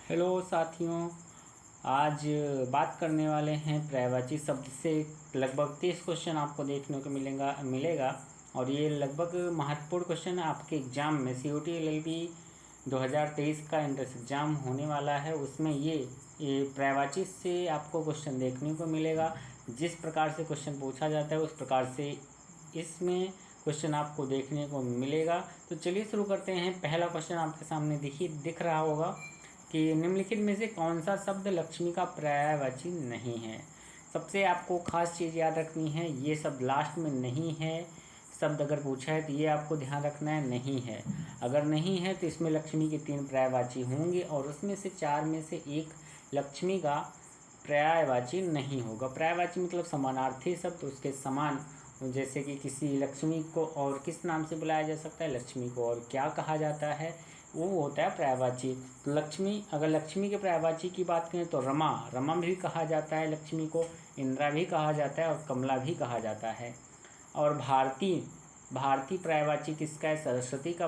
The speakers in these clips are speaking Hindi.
हेलो साथियों, आज बात करने वाले हैं पर्यायवाची शब्द से। लगभग 30 क्वेश्चन आपको देखने को मिलेगा और ये लगभग महत्वपूर्ण क्वेश्चन आपके एग्ज़ाम में COT LLB 2023 का एंट्रेंस एग्ज़ाम होने वाला है। उसमें ये पर्यायवाची से आपको क्वेश्चन देखने को मिलेगा। जिस प्रकार से क्वेश्चन पूछा जाता है उस प्रकार से इसमें क्वेश्चन आपको देखने को मिलेगा। तो चलिए शुरू करते हैं। पहला क्वेश्चन आपके सामने दिख रहा होगा कि निम्नलिखित में से कौन सा शब्द लक्ष्मी का पर्यायवाची नहीं है। सबसे आपको खास चीज़ याद रखनी है, ये शब्द लास्ट में नहीं है। शब्द अगर पूछा है तो ये आपको ध्यान रखना है, नहीं है। अगर नहीं है तो इसमें लक्ष्मी के 3 पर्यायवाची होंगे और उसमें से 4 में से एक लक्ष्मी का पर्यायवाची नहीं होगा। पर्यायवाची मतलब समानार्थी शब्द, उसके समान। जैसे कि किसी लक्ष्मी को और किस नाम से बुलाया जा सकता है, लक्ष्मी को और क्या कहा जाता है, वो होता है पर्यायवाची। तो अगर लक्ष्मी के पर्यायवाची की बात करें तो रमा भी कहा जाता है लक्ष्मी को, इंदिरा भी कहा जाता है और कमला भी कहा जाता है। और भारती पर्यायवाची किसका है, सरस्वती का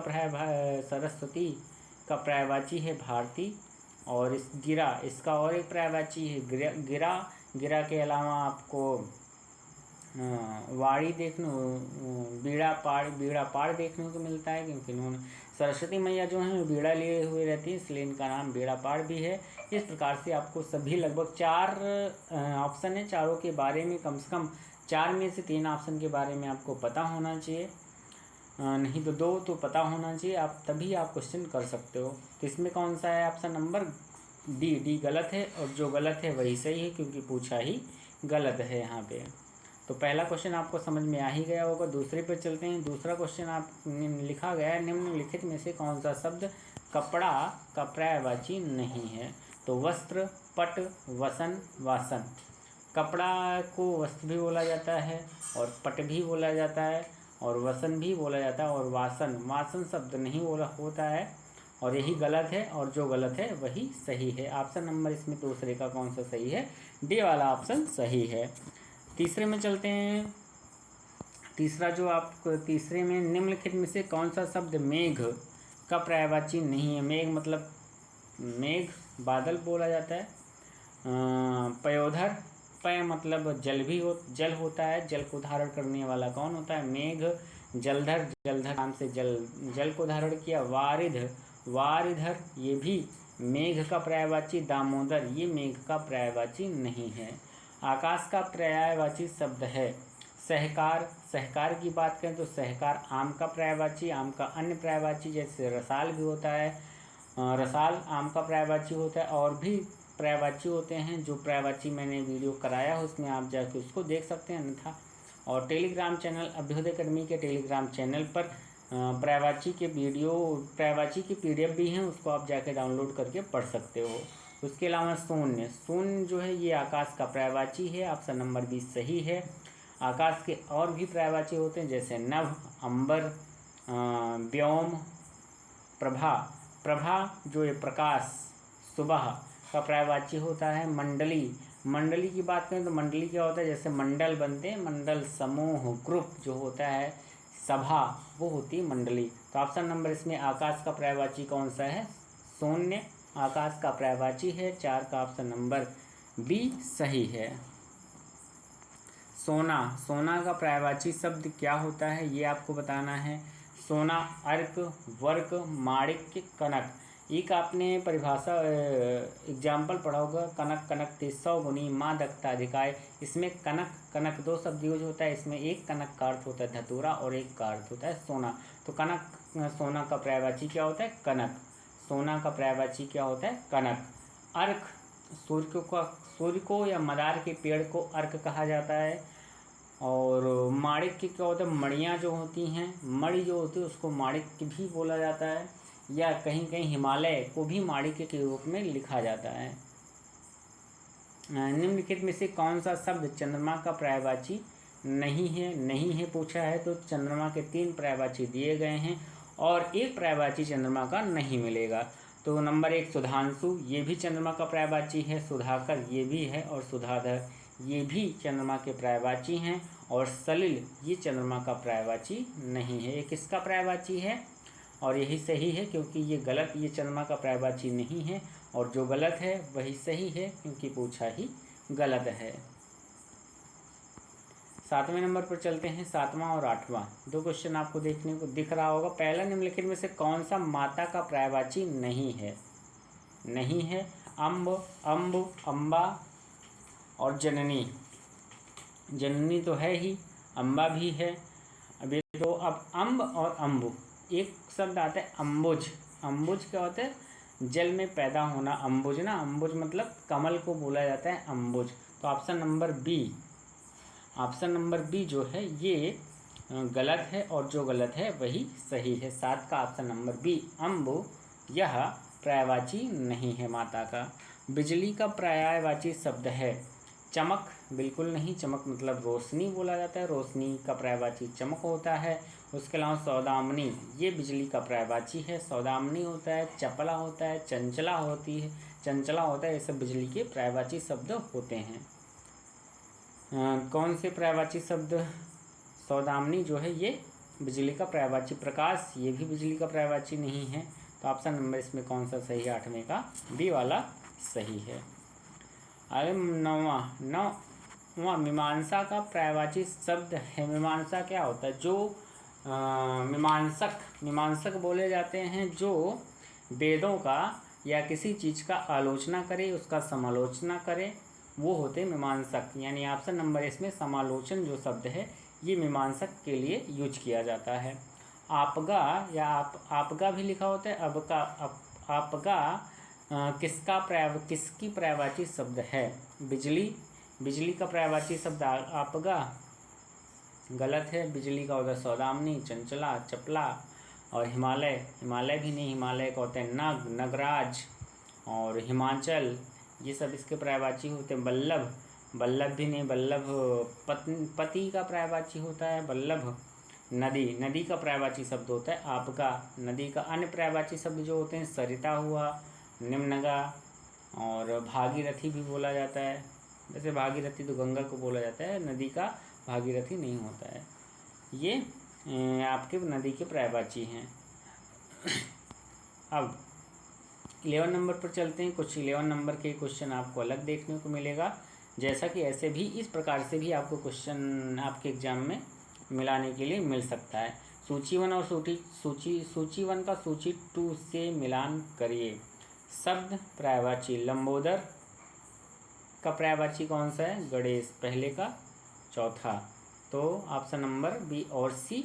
पर्यायवाची है भारती। और इसका और एक पर्यायवाची है गिरा के अलावा आपको वाड़ी बीड़ा पाड़ देखने को मिलता है, क्योंकि इन्होंने सरस्वती मैया जो है बीड़ा लिए हुए रहती है, इसलिए इनका नाम बीड़ा पाड़ भी है। इस प्रकार से आपको सभी लगभग 4 ऑप्शन है, चारों के बारे में कम से कम 4 में से 3 ऑप्शन के बारे में आपको पता होना चाहिए, नहीं तो 2 तो पता होना चाहिए, आप तभी आप क्वेश्चन कर सकते हो। तो इसमें कौन सा है ऑप्शन नंबर डी गलत है, और जो गलत है वही सही है, क्योंकि पूछा ही गलत है यहाँ पे। तो पहला क्वेश्चन आपको समझ में आ ही गया होगा। दूसरे पर चलते हैं। दूसरा क्वेश्चन आप लिखा गया है, निम्नलिखित में से कौन सा शब्द कपड़ा का पर्यायवाची नहीं है। तो वस्त्र, पट, वसन, वासन। कपड़ा को वस्त्र भी बोला जाता है और पट भी बोला जाता है और वसन भी बोला जाता है, और वासन शब्द नहीं बोला होता है, और यही गलत है, और जो गलत है वही सही है। ऑप्शन नंबर इसमें दूसरे का कौन सा सही है, डी वाला ऑप्शन सही है। तीसरे में चलते हैं। तीसरे में निम्नलिखित में से कौन सा शब्द मेघ का पर्यायवाची नहीं है। मेघ मतलब मेघ बादल बोला जाता है। पयोधर, पय मतलब जल होता है, जल को धारण करने वाला कौन होता है, मेघ। जलधर नाम से जल को धारण किया। वारिधर ये भी मेघ का पर्यायवाची। दामोदर ये मेघ का पर्यायवाची नहीं है। आकाश का पर्यायवाची शब्द है सहकार की बात करें तो सहकार आम का पर्यायवाची। आम का अन्य पर्यायवाची जैसे रसाल भी होता है, रसाल आम का पर्यायवाची होता है। और भी पर्यायवाची होते हैं, जो पर्यायवाची मैंने वीडियो कराया है उसमें आप जाके उसको देख सकते हैं, अन्यथा। और टेलीग्राम चैनल अभ्युदय अकेडमी के टेलीग्राम चैनल पर पर्यायवाची की PDF भी हैं, उसको आप जाके डाउनलोड करके पढ़ सकते हो। उसके अलावा शून्य जो है ये आकाश का पर्यायवाची है। ऑप्शन नंबर 20 सही है। आकाश के और भी पर्यायवाची होते हैं, जैसे नभ, अंबर, व्योम, प्रभा जो है प्रकाश, सुबह का पर्यायवाची होता है। मंडली की बात करें तो मंडली क्या होता है, जैसे मंडल बनते हैं, मंडल, समूह, ग्रुप जो होता है, सभा, वो होती है मंडली। तो ऑप्शन नंबर इसमें आकाश का पर्यायवाची कौन सा है, शून्य आकाश का पर्यायवाची है। 4 का ऑप्शन नंबर बी सही है। सोना का पर्यायवाची शब्द क्या होता है, ये आपको बताना है। सोना, अर्क, वर्क, माणिक्य, कनक। एक आपने परिभाषा एग्जाम्पल पढ़ा होगा, कनक 300 गुनी माँ दत्ता अधिकाय। इसमें कनक 2 शब्द यूज होता है। इसमें एक कनक का अर्थ होता है धतूरा और एक का अर्थ होता है सोना। तो सोना का पर्यायवाची क्या होता है, कनक। सोना का पर्यायवाची क्या होता है, कनक। अर्क, सूर्य को या मदार के पेड़ को अर्क कहा जाता है। और माणिक्य क्या होता है, मणियाँ जो होती हैं, मणि जो होती है उसको माणिक्य भी बोला जाता है, या कहीं कहीं हिमालय को भी माणिक्य के रूप में लिखा जाता है। निम्नलिखित में से कौन सा शब्द चंद्रमा का पर्यायवाची नहीं है पूछा है, तो चंद्रमा के 3 पर्यायवाची दिए गए हैं और एक पर्यायवाची चंद्रमा का नहीं मिलेगा। तो नंबर 1 सुधांशु, ये भी चंद्रमा का पर्यायवाची है। सुधाकर ये भी है, और सुधाधर ये भी चंद्रमा के पर्यायवाची हैं। और सलिल ये चंद्रमा का पर्यायवाची नहीं है। ये किसका पर्यायवाची है, और यही सही है, क्योंकि ये गलत, ये चंद्रमा का पर्यायवाची नहीं है। और जो गलत है वही सही है, क्योंकि पूछा ही गलत है। 7वें नंबर पर चलते हैं। 7वां और 8वां दो क्वेश्चन आपको देखने को दिख रहा होगा। पहला, निम्नलिखित में से कौन सा माता का पर्यायवाची नहीं है? नहीं है अम्ब, अम्ब, अम्बा और जननी। जननी तो है ही, अम्बा भी है। अब ये तो, अब अम्ब और अम्बु, एक शब्द आता है अम्बुज। अम्बुज क्या होता है? जल में पैदा होना, अम्बुज ना, अम्बुज मतलब कमल को बोला जाता है अम्बुज। तो ऑप्शन नंबर बी जो है ये गलत है, और जो गलत है वही सही है। 7 का ऑप्शन नंबर बी अम्बु, यह पर्यायवाची नहीं है माता का। बिजली का पर्यायवाची शब्द है चमक। बिल्कुल नहीं, चमक मतलब रोशनी बोला जाता है, रोशनी का पर्यायवाची चमक होता है। उसके अलावा सौदामनी, ये बिजली का पर्यायवाची है। सौदामनी होता है, चपला होता है, चंचला होता है, ये सब बिजली के पर्यायवाची शब्द होते हैं। कौन से पर्यायवाची शब्द? सौदामनी जो है ये बिजली का पर्यायवाची। प्रकाश, ये भी बिजली का पर्यायवाची नहीं है। तो ऑप्शन नंबर इसमें कौन सा सही है? 8वें का बी वाला सही है। आगे 9वां मीमांसा का पर्यायवाची शब्द है। मीमांसा क्या होता है? जो मीमांसक बोले जाते हैं जो वेदों का या किसी चीज़ का आलोचना करे, उसका समालोचना करे, वो होते मीमांसक। यानी ऑप्शन नंबर इसमें समालोचन जो शब्द है ये मीमांसक के लिए यूज किया जाता है। आपगा या आपगा भी लिखा होता है, आपगा किसकी पर्यायवाची शब्द है? बिजली का पर्यायवाची शब्द आपगा गलत है। बिजली का होता है सौदामनी, चंचला, चपला और हिमालय भी नहीं, हिमालय का होता है नगराज और हिमाचल, ये सब इसके पर्यायवाची होते हैं। बल्लभ भी नहीं, बल्लभ पति का पर्यायवाची होता है बल्लभ। नदी का पर्यायवाची शब्द होता है आपका। नदी का अन्य पर्यायवाची शब्द जो होते हैं सरिता हुआ, निम्नगा और भागीरथी भी बोला जाता है। वैसे भागीरथी तो गंगा को बोला जाता है, नदी का भागीरथी नहीं होता है। ये आपके नदी के पर्यायवाची हैं। अब 11 नंबर पर चलते हैं। कुछ 11 नंबर के क्वेश्चन आपको अलग देखने को मिलेगा, जैसा कि ऐसे भी इस प्रकार से भी आपको क्वेश्चन आपके एग्जाम में मिलाने के लिए मिल सकता है। सूची 1 और सूची 1 का सूची 2 से मिलान करिए। शब्द पर्यायवाची लंबोदर का पर्यायवाची कौन सा है? गणेश, पहले का चौथा। तो ऑप्शन नंबर बी और सी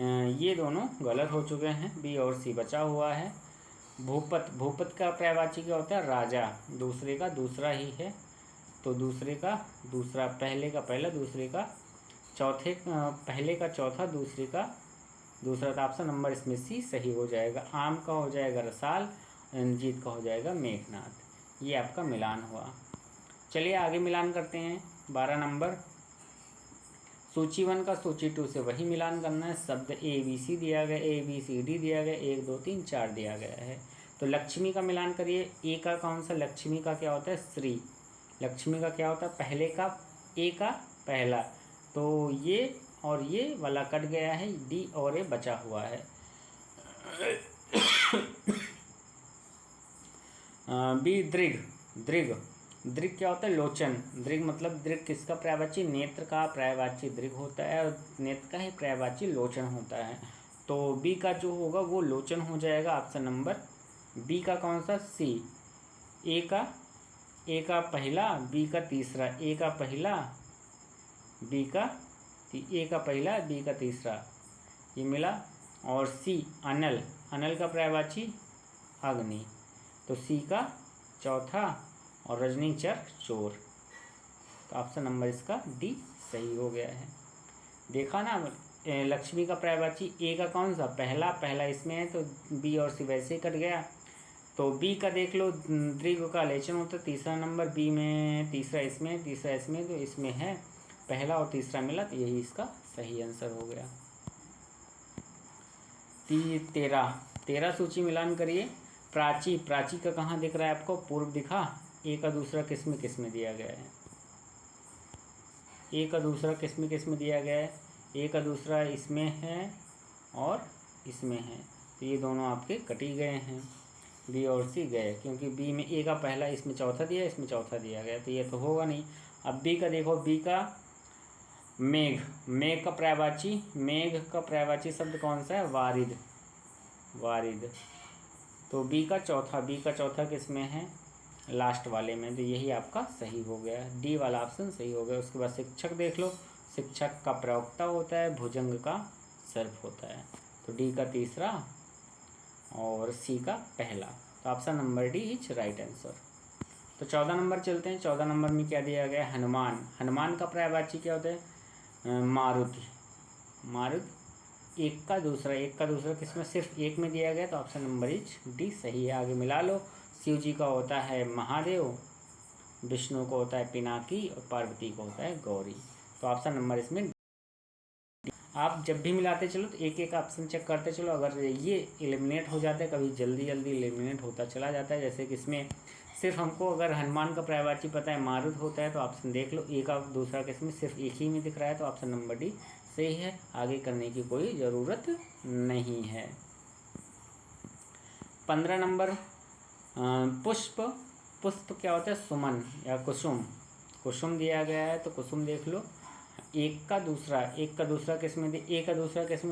ये दोनों गलत हो चुके हैं, बी और सी बचा हुआ है। भूपत का पर्यायवाची क्या होता है? राजा, दूसरे का दूसरा ही है, तो दूसरे का दूसरा, पहले का पहला, दूसरे का चौथे, पहले का चौथा, दूसरे का दूसरा। तो ऑप्शन नंबर इसमें सी सही हो जाएगा। आम का हो जाएगा रसाल, रंजीत का हो जाएगा मेघनाथ। ये आपका मिलान हुआ। चलिए आगे मिलान करते हैं। 12 नंबर सूची 1 का सूची 2 से वही मिलान करना है। शब्द ABC दिया गया, ABCD दिया गया, 1 2 3 4 दिया गया है। तो लक्ष्मी का मिलान करिए। ए का कौन सा? लक्ष्मी का क्या होता है? श्री। लक्ष्मी का क्या होता है? पहले का, ए का पहला, तो ये और ये वाला कट गया है, डी और ए बचा हुआ है। बी दृग क्या होता है? लोचन। दृग मतलब दृग किसका पर्यायवाची? नेत्र का पर्यायवाची दृग होता है, और नेत्र का ही पर्यायवाची लोचन होता है। तो बी का जो होगा वो लोचन हो जाएगा। ऑप्शन नंबर बी का कौन सा? सी। ए का पहला, बी का तीसरा, ए का पहला, बी का तीसरा, ये मिला। और सी अनल का पर्यायवाची अग्नि, तो सी का चौथा, और रजनीचर चोर। तो ऑप्शन नंबर इसका डी सही हो गया है। देखा ना, लक्ष्मी का पर्यायवाची ए का कौन सा? पहला इसमें है, तो बी और सी वैसे ही कट गया। तो बी का देख लो, दृग का लेचन होता है। तीसरा नंबर बी में, तीसरा इसमें, तो इसमें है पहला और तीसरा मिला, तो यही इसका सही आंसर हो गया। 13 सूची मिलान करिए। प्राची का कहाँ दिख रहा है आपको? पूर्व दिखा। ए का दूसरा किस में दिया गया है? ए का दूसरा किस में दिया गया है? ए का दूसरा इसमें है और इसमें है, तो ये दोनों आपके कटी गए हैं। बी और सी गए, क्योंकि बी में ए का पहला, इसमें चौथा दिया, इसमें चौथा दिया गया, तो ये तो होगा नहीं। अब बी का देखो, बी का मेघ, मेघ का पर्यायवाची, मेघ का पर्यायवाची शब्द कौन सा है? वारिद, वारिद। तो बी का चौथा किस में है? लास्ट वाले में, तो यही आपका सही हो गया, डी वाला ऑप्शन सही हो गया। उसके बाद शिक्षक देख लो, शिक्षक का प्रवक्ता होता है, भुजंग का सर्प होता है, तो डी का तीसरा और सी का पहला, तो option number D is right answer. तो 14 नंबर चलते हैं। 14 नंबर में क्या दिया गया? हनुमान। हनुमान का पर्यायवाची क्या होता है? मारुति, मारुति। एक का दूसरा किसमें? सिर्फ एक में दिया गया, तो ऑप्शन नंबर इज डी सही है। आगे मिला लो। शिव जी का होता है महादेव, विष्णु को होता है पिनाकी और पार्वती को होता है गौरी, तो ऑप्शन नंबर इसमें। आप जब भी मिलाते चलो तो एक एक ऑप्शन चेक करते चलो, अगर ये एलिमिनेट हो जाता है, कभी जल्दी जल्दी एलिमिनेट होता चला जाता है, जैसे कि इसमें सिर्फ हमको अगर हनुमान का पर्यायवाची पता है मारुत होता है, तो ऑप्शन देख लो, एक और दूसरा किसमें सिर्फ एक ही में दिख रहा है, तो ऑप्शन नंबर डी सही है। आगे करने की कोई ज़रूरत नहीं है। 15 नंबर पुष्प। पुष्प क्या होता है? सुमन या कुसुम, कुसुम दिया गया है, तो कुसुम देख लो। एक का दूसरा किस में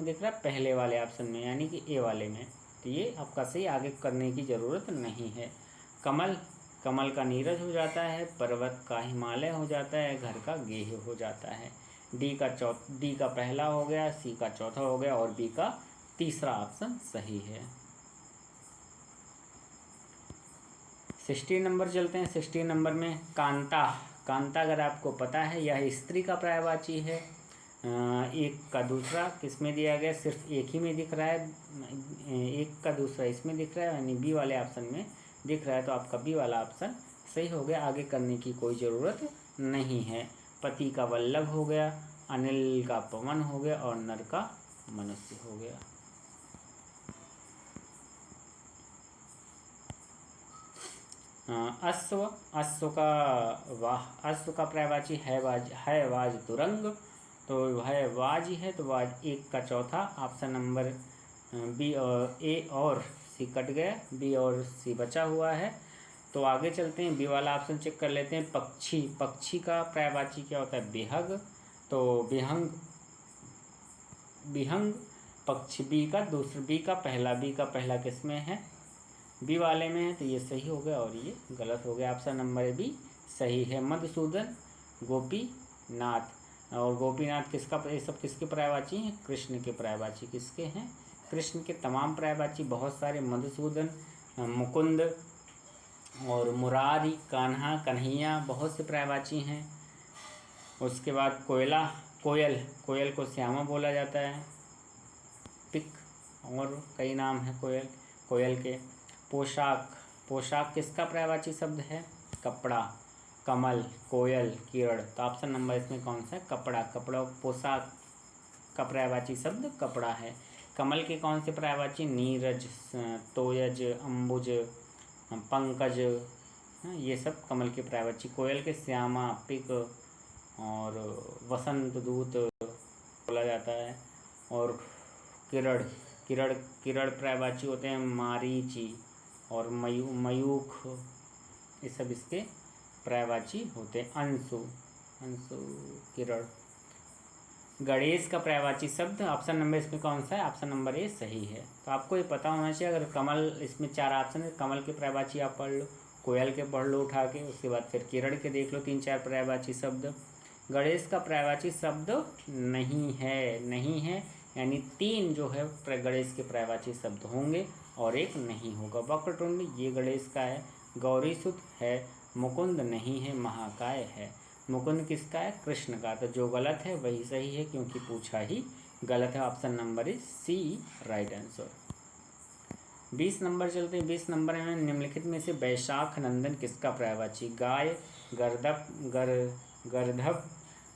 दिख रहा है? पहले वाले ऑप्शन में, यानी कि ए वाले में, तो ये आपका सही। आगे करने की ज़रूरत नहीं है। कमल, कमल का नीरज हो जाता है, पर्वत का हिमालय हो जाता है, घर का गेह हो जाता है। डी का पहला हो गया, सी का चौथा हो गया और बी का तीसरा ऑप्शन सही है। 16 नंबर चलते हैं। 16 नंबर में कांता। कांता अगर आपको पता है, यह स्त्री का पर्यायवाची है। एक का दूसरा किस में दिया गया? सिर्फ एक ही में दिख रहा है, एक का दूसरा इसमें दिख रहा है, यानी बी वाले ऑप्शन में दिख रहा है, तो आपका बी वाला ऑप्शन सही हो गया। आगे करने की कोई ज़रूरत नहीं है। पति का वल्लभ हो गया, अनिल का पवन हो गया और नर का मनुष्य हो गया। अश्व, अश्व का पर्यायवाची है वाज तुरंग, तो है वाज है, तो वाज एक का चौथा, ऑप्शन नंबर बी और ए और सी कट गया, बी और सी बचा हुआ है। तो आगे चलते हैं, बी वाला ऑप्शन चेक कर लेते हैं। पक्षी, पक्षी का पर्यायवाची क्या होता है? बेहग, तो बेहंग, बिहंग पक्षी। बी का पहला किस में है? बी वाले में है, तो ये सही हो गया और ये गलत हो गया। ऑप्शन नंबर बी सही है। मधुसूदन, गोपीनाथ, और गोपीनाथ ये सब किसके पर्यायवाची हैं? कृष्ण के पर्यायवाची। किसके हैं? कृष्ण के तमाम पर्यायवाची बहुत सारे, मधुसूदन, मुकुंद और मुरारी, कान्हा, कन्हैया, बहुत से पर्यायवाची हैं। उसके बाद कोयला, कोयल को श्यामा बोला जाता है, पिक, और कई नाम है कोयल के। पोशाक किसका पर्यायवाची शब्द है? कपड़ा, कमल, कोयल, किरण, तो ऑप्शन नंबर इसमें कौन सा है? कपड़ा। पोशाक का पर्यायवाची शब्द कपड़ा है। कमल के कौन से पर्यायवाची? नीरज, तोयज, अंबुज, पंकज, ये सब कमल के पर्यायवाची। कोयल के श्यामा, पिक और वसंत दूत बोला जाता है। और किरण पर्यायवाची होते हैं मारीची और मयूख, ये सब इसके पर्यायवाची होते हैं। अंशु, किरण। गणेश का पर्यायवाची शब्द, ऑप्शन नंबर इसमें कौन सा है? ऑप्शन नंबर ए सही है। तो आपको ये पता होना चाहिए। अगर कमल, इसमें 4 ऑप्शन है, कमल के पर्यायवाची आप पढ़ लो, कोयल के पढ़ लो उठा के, उसके बाद फिर किरण के देख लो 3-4 पर्यायवाची शब्द। गणेश का पर्यायवाची शब्द नहीं है, यानी 3 जो है गणेश के पर्यायवाची शब्द होंगे और एक नहीं होगा। वक्रतुंड, ये गणेश का है। गौरीसुत है, मुकुंद नहीं है, महाकाय है। मुकुंद किसका है? कृष्ण का। तो जो गलत है वही सही है, क्योंकि पूछा ही गलत है। Option number is C right answer. 20 number चलते हैं। 20 नंबर में निम्नलिखित में से वैशाख नंदन किसका पर्यायवाची? गाय, गर्दभ,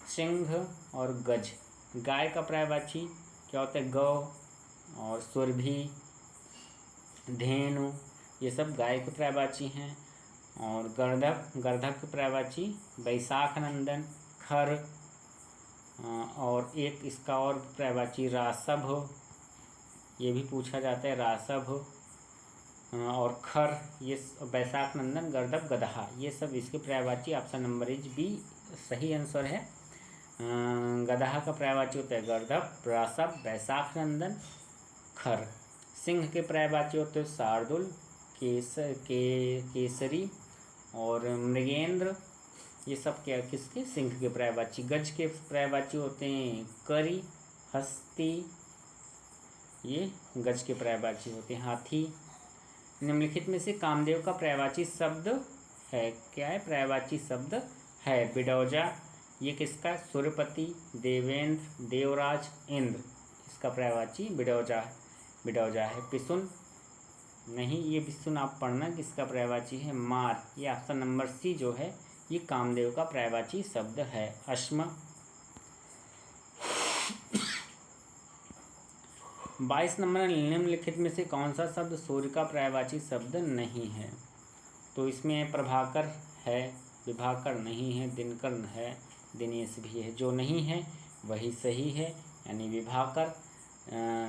सिंह और गज। गाय का पर्यायवाची क्या होता है? गौ और सुरभि, धेनु, ये सब गाय के पर्यायवाची हैं। और गर्दभ के पर्यायवाची वैशाख नंदन, खर, और एक इसका और पर्यायवाची रासभ, ये भी पूछा जाता है, रासभ। और खर ये बैसाख नंदन, गर्दभ, गदहा, ये सब इसके पर्यायवाची। ऑप्शन नंबर इज बी सही आंसर है। गदहा का पर्यायवाची होता है गर्दभ, प्रासव, बैसाख नंदन, खर। सिंह के पर्यायवाची होते हैं शार्दुल, केसरी और मृगेंद्र, ये सब क्या किसके, सिंह के पर्यायवाची। गज के पर्यायवाची होते हैं करी, हस्ती, ये गज के पर्यायवाची होते हैं। हाथी। निम्नलिखित में से कामदेव का पर्यायवाची शब्द है, क्या है, पर्यायवाची शब्द है। बिडौजा, ये किसका, सूर्यपति, देवेंद्र, देवराज, इंद्र, इसका पर्यायवाची बिडौजा है। पिसुन, नहीं ये पिसुन आप पढ़ना किसका पर्यायवाची है, मार, ये ऑप्शन नंबर सी जो है ये कामदेव का पर्यायवाची शब्द है। अश्म। 22 नंबर, निम्नलिखित में से कौन सा शब्द सूर्य का पर्यायवाची शब्द नहीं है। तो इसमें प्रभाकर है, विभाकर नहीं है, दिनकर है, दिनेश भी है। जो नहीं है वही सही है, यानी विभाकर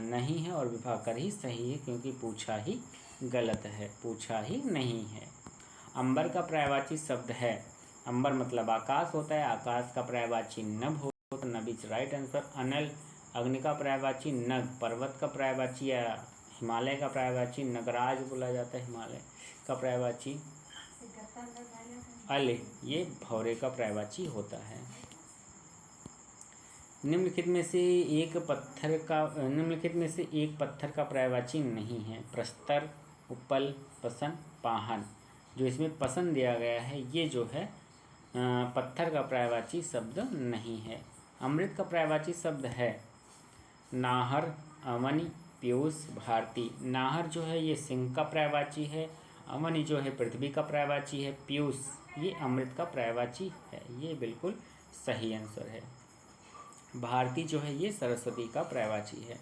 नहीं है और विभाकर ही सही है, क्योंकि पूछा ही गलत है, पूछा ही नहीं है। अंबर का पर्यायवाची शब्द है, अंबर मतलब आकाश होता है, आकाश का पर्यायवाची नभ होता है, नभ इज राइट आंसर। अनल, अग्नि का पर्यायवाची नग, पर्वत का पर्यायवाची या हिमालय का पर्यायवाची नगराज बोला जाता है, हिमालय का पर्यायवाची अल, ये भौरे का पर्यायवाची होता है। निम्नलिखित में से एक पत्थर का पर्यायवाची नहीं है। प्रस्तर, उपल, पसन, पाहन। जो इसमें पसन दिया गया है ये जो है पत्थर का पर्यायवाची शब्द नहीं है। अमृत का पर्यायवाची शब्द है नाहर, अवनी, पीयूष, भारती। नाहर जो है ये सिंह का पर्यायवाची है, अवनी जो है पृथ्वी का पर्यायवाची है, पीयूष ये अमृत का पर्यायवाची है, ये बिल्कुल सही आंसर है। भारती जो है ये सरस्वती का पर्यायवाची है।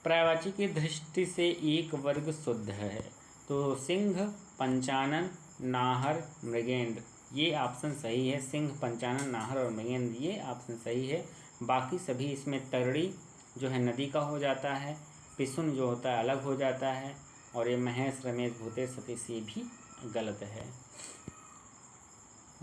पर्यायवाची की दृष्टि से एक वर्ग शुद्ध है, तो सिंह, पंचानन, नाहर, मृगेंद्र, ये ऑप्शन सही है। सिंह, पंचानन, नाहर और मृगेंद्र ये ऑप्शन सही है। बाकी सभी इसमें तरड़ी जो है नदी का हो जाता है, पिसुन जो होता है अलग हो जाता है, और ये महेश, रमेश, भूतेश, सतीश ये भी गलत है।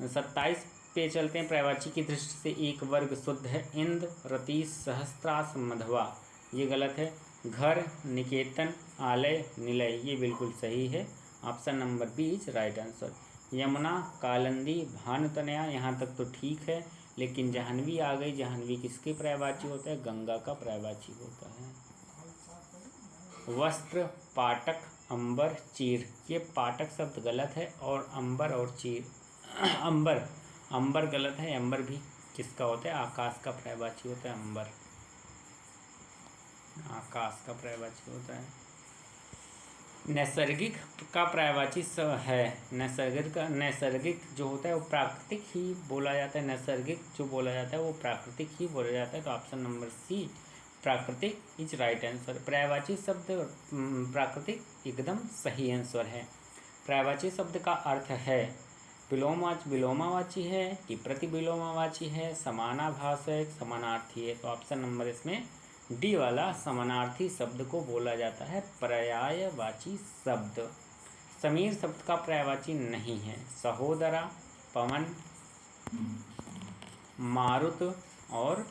27 पे चलते हैं। पर्यायवाची की दृष्टि से एक वर्ग शुद्ध है। इंद्र, रतीश, सहस्त्रास, मधवा, ये गलत है। घर, निकेतन, आलय, निलय, ये बिल्कुल सही है। Option number B is right answer. Yamuna, Kalindi, Bhanutanaya, यहाँ तक तो ठीक है, लेकिन जाह्नवी आ गई। जाह्नवी किसके पर्यायवाची होता है, गंगा का पर्यायवाची होता है। वस्त्र, पाटक, अंबर, चीर, ये पाटक शब्द गलत है, और अंबर और चीर अंबर गलत है। अंबर भी किसका होता है, आकाश का पर्यायवाची होता है। अंबर आकाश का पर्यायवाची होता है। नैसर्गिक का पर्यायवाची है, नैसर्गिक जो होता है वो प्राकृतिक ही बोला जाता है। नैसर्गिक जो बोला जाता है वो प्राकृतिक ही बोला जाता है, तो ऑप्शन नंबर सी प्राकृतिक इज राइट आंसर। पर्यायवाची शब्द प्राकृतिक एकदम सही आंसर है। पर्यायवाची शब्द का अर्थ है विलोमावाची है कि प्रतिविलोमावाची है, समानाभाषक, समानार्थी है, तो ऑप्शन नंबर इसमें डी वाला समानार्थी शब्द को बोला जाता है पर्यायवाची शब्द। समीर शब्द का पर्यायवाची नहीं है। सहोदरा, पवन, मारुत और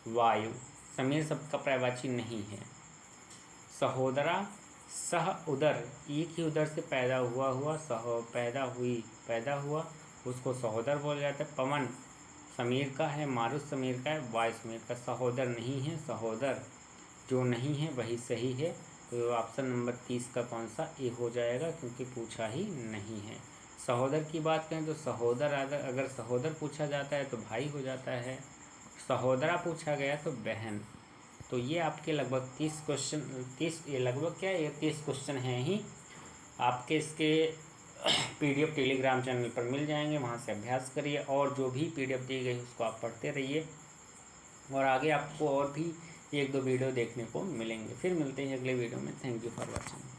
वायु, समीर शब्द का पर्यायवाची नहीं है। सहोदरा, सह उदर, एक ही उदर से पैदा हुआ उसको सहोदर बोला जाता है। पवन समीर का है, मारुत समीर का है, वायु समीर का, सहोदर नहीं है। सहोदर जो नहीं है वही सही है, तो ऑप्शन नंबर 30 का कौन सा ए हो जाएगा, क्योंकि पूछा ही नहीं है। सहोदर की बात करें तो सहोदर अगर सहोदर पूछा जाता है तो भाई हो जाता है, सहोदरा पूछा गया तो बहन। तो ये आपके लगभग 30 क्वेश्चन, 30 ये लगभग क्या ये 30 क्वेश्चन हैं ही आपके इसके PDF टेलीग्राम चैनल पर मिल जाएंगे, वहाँ से अभ्यास करिए, और जो भी PDF दी गई उसको आप पढ़ते रहिए, और आगे आपको और भी 1-2 वीडियो देखने को मिलेंगे। फिर मिलते हैं अगले वीडियो में। Thank you for watching.